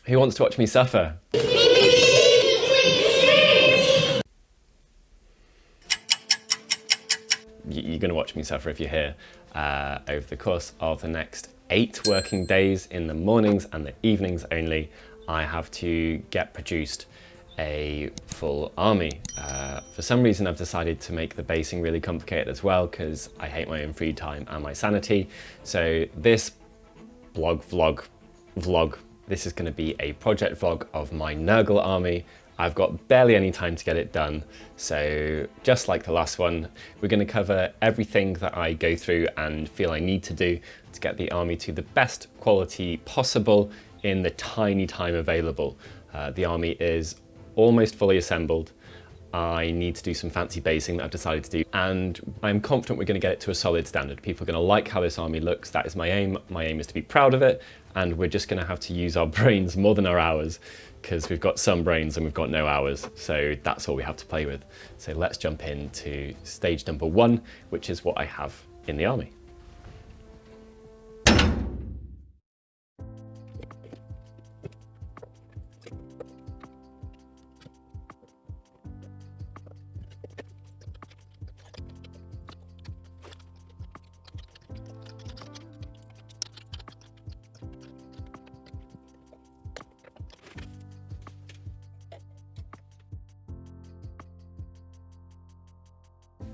Who wants to watch me suffer? You're going to watch me suffer if you're here. Over the course of the next 8 working days, in the mornings and the evenings only, I have to get produced a full army. For some reason I've decided to make the basing really complicated as well, because I hate my own free time and my sanity. So this vlog, this is going to be a project vlog of my Nurgle army. I've got barely any time to get it done, so just like the last one, we're going to cover everything that I go through and feel I need to do to get the army to the best quality possible in the tiny time available. The army is almost fully assembled. I need to do some fancy basing that I've decided to do, and I'm confident we're going to get it to a solid standard. People are going to like how this army looks. That is my aim. My aim is to be proud of it, and we're just going to have to use our brains more than our hours, because we've got some brains and we've got no hours, so that's all we have to play with. So let's jump into stage number 1, which is what I have in the army.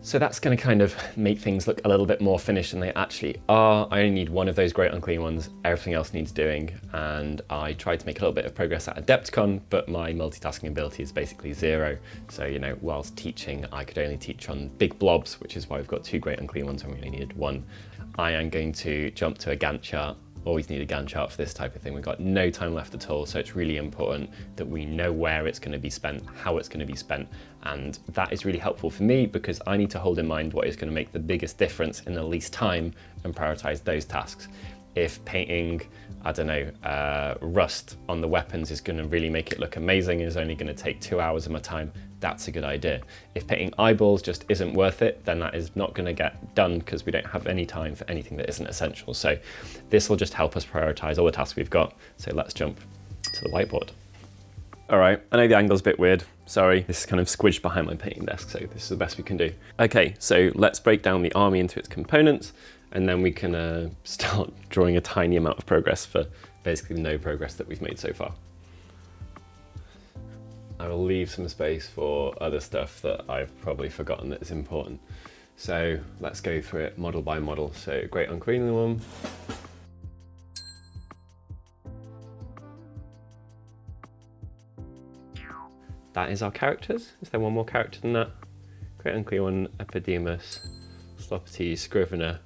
So that's going to kind of make things look a little bit more finished than they actually are. I only need one of those great unclean ones, everything else needs doing, and I tried to make a little bit of progress at Adepticon, but my multitasking ability is basically 0. So, you know, whilst teaching, I could only teach on big blobs, which is why we've got 2 great unclean ones and we only needed 1. I am going to jump to a Gantt chart. Always need a Gantt chart for this type of thing. We've got no time left at all, so it's really important that we know where it's going to be spent, how it's going to be spent, and that is really helpful for me because I need to hold in mind what is going to make the biggest difference in the least time and prioritize those tasks. If painting, I don't know, rust on the weapons is going to really make it look amazing and is only going to take 2 hours of my time, that's a good idea. If painting eyeballs just isn't worth it, then that is not going to get done because we don't have any time for anything that isn't essential. So this will just help us prioritize all the tasks we've got. So let's jump to the whiteboard. All right, I know the angle's a bit weird. Sorry, this is kind of squished behind my painting desk, so this is the best we can do. Okay, so let's break down the army into its components, and then we can start drawing a tiny amount of progress for basically no progress that we've made so far. I will leave some space for other stuff that I've probably forgotten that is important. So let's go through it model by model. So great unclean one. That is our characters. Is there one more character than that? Great unclean one, Epidemus, Sloppity, Scrivener.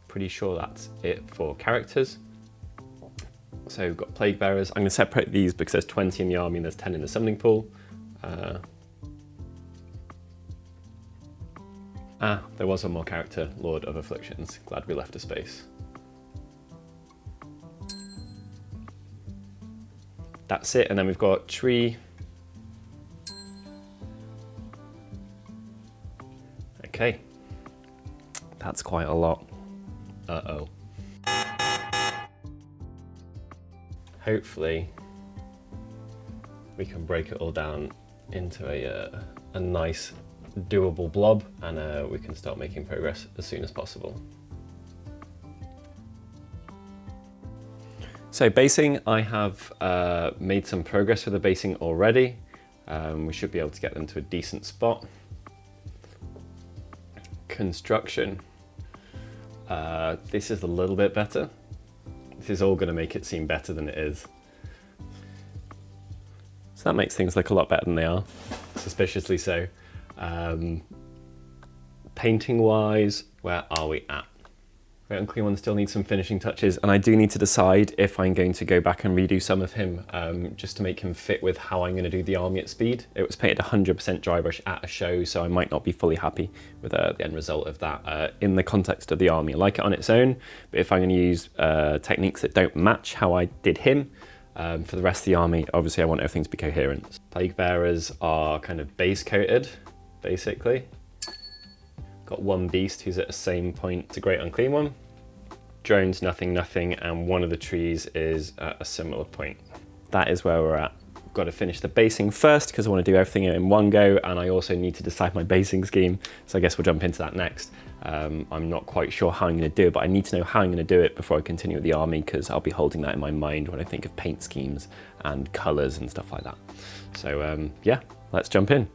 Pretty sure that's it for characters. So we've got Plague Bearers. I'm going to separate these because there's 20 in the army and there's 10 in the summoning pool. There was one more character, Lord of Afflictions. Glad we left a space. That's it, and then we've got Tree. Okay, that's quite a lot. Uh-oh. Hopefully we can break it all down into a nice doable blob, and we can start making progress as soon as possible. So basing, I have made some progress with the basing already. We should be able to get them to a decent spot. Construction. This is a little bit better. This is all going to make it seem better than it is. So that makes things look a lot better than they are, suspiciously so. Painting wise, where are we at? Great Unclean One still needs some finishing touches, and I do need to decide if I'm going to go back and redo some of him just to make him fit with how I'm going to do the army at speed. It was painted 100% dry brush at a show, so I might not be fully happy with the end result of that in the context of the army. I like it on its own, but if I'm going to use techniques that don't match how I did him, for the rest of the army, obviously I want everything to be coherent. Plague Bearers are kind of base coated, basically. Got one beast who's at the same point to Great Unclean One. Drones, nothing, nothing, and one of the trees is at a similar point. that is where we're at. Got to finish the basing first because I want to do everything in one go, and I also need to decide my basing scheme, so I guess we'll jump into that next. I'm not quite sure how I'm going to do it, but I need to know how I'm going to do it before I continue with the army, because I'll be holding that in my mind when I think of paint schemes and colours and stuff like that. So yeah, let's jump in.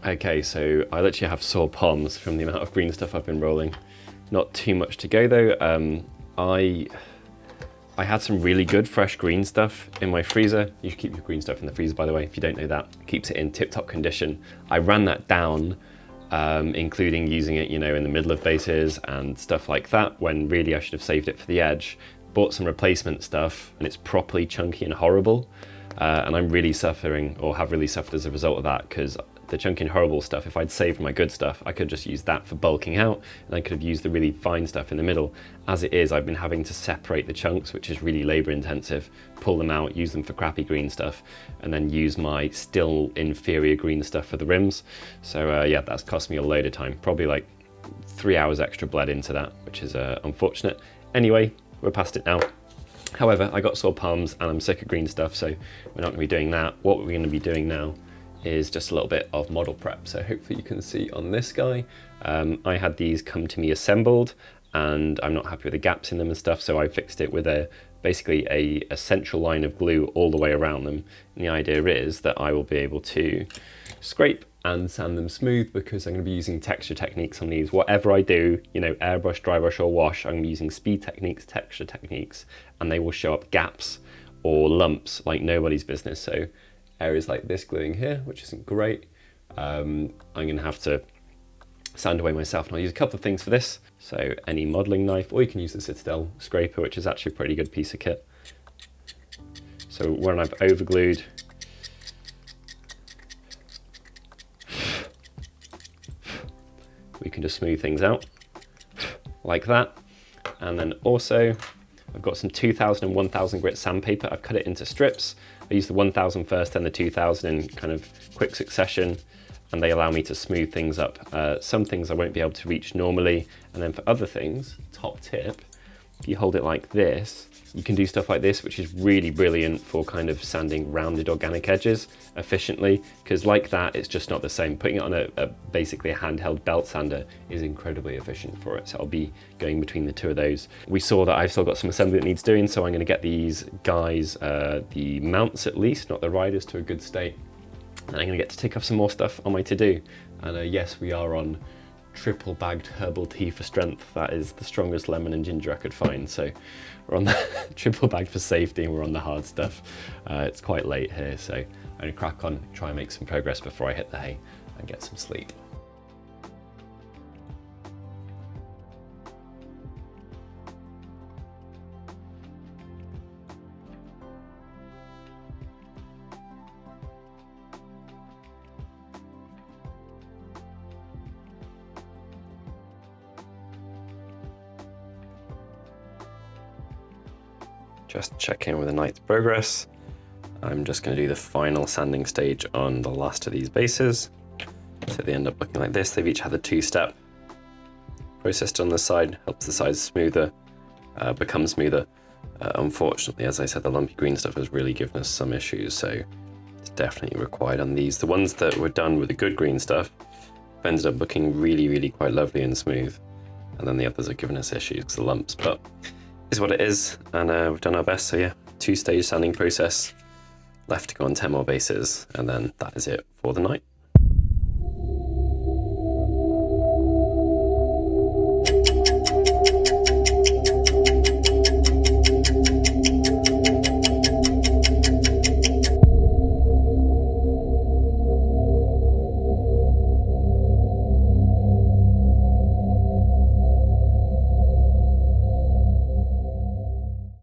Okay, so I literally have sore palms from the amount of green stuff I've been rolling. Not too much to go though. I had some really good fresh green stuff in my freezer. You should keep your green stuff in the freezer, by the way, if you don't know that. Keeps it in tip-top condition. I ran that down, including using it, you know, in the middle of bases and stuff like that, when really I should have saved it for the edge. Bought some replacement stuff, and it's properly chunky and horrible. And I'm really suffering, or have really suffered as a result of that, because the chunky and horrible stuff, if I'd saved my good stuff, I could just use that for bulking out, and I could have used the really fine stuff in the middle. As it is, I've been having to separate the chunks, which is really labor intensive, pull them out, use them for crappy green stuff, and then use my still inferior green stuff for the rims. So yeah, that's cost me a load of time, probably like 3 hours extra bled into that, which is unfortunate. Anyway, we're past it now. However, I got sore palms and I'm sick of green stuff, so we're not going to be doing that. What we're going to be doing now is just a little bit of model prep. So hopefully you can see on this guy, I had these come to me assembled, and I'm not happy with the gaps in them and stuff, so I fixed it with basically a central line of glue all the way around them. And the idea is that I will be able to scrape and sand them smooth, because I'm going to be using texture techniques on these. Whatever I do, you know, airbrush, dry brush or wash, I'm using speed techniques, texture techniques, and they will show up gaps or lumps like nobody's business. So areas like this gluing here, which isn't great, I'm going to have to sand away myself, and I'll use a couple of things for this. So any modelling knife, or you can use the Citadel scraper, which is actually a pretty good piece of kit. So when I've overglued, we can just smooth things out like that. And then also I've got some 2000 and 1000 grit sandpaper. I've cut it into strips. I use the 1000 first, then the 2000 in kind of quick succession, and they allow me to smooth things up. Some things I won't be able to reach normally, and then for other things, top tip, if you hold it like this, you can do stuff like this, which is really brilliant for kind of sanding rounded organic edges efficiently, because like that, it's just not the same. Putting it on basically a handheld belt sander is incredibly efficient for it. So I'll be going between the two of those. We saw that I've still got some assembly that needs doing, so I'm going to get these guys, the mounts at least, not the riders, to a good state. And I'm going to get to tick off some more stuff on my to-do. And yes, we are on triple bagged herbal tea for strength. That is the strongest lemon and ginger I could find. So we're on the triple bagged for safety, and we're on the hard stuff. It's quite late here, so I'm going to crack on, try and make some progress before I hit the hay and get some sleep. Just check in with the night's progress. I'm just going to do the final sanding stage on the last of these bases. So they end up looking like this. They've each had a two-step process on the side, helps the sides smoother, become smoother. Unfortunately, as I said, the lumpy green stuff has really given us some issues, so it's definitely required on these. The ones that were done with the good green stuff have ended up looking really, really quite lovely and smooth. And then the others are giving us issues because of the lumps, but is what it is, and we've done our best. So yeah, two-stage sanding process, left to go on 10 more bases, and then that is it for the night.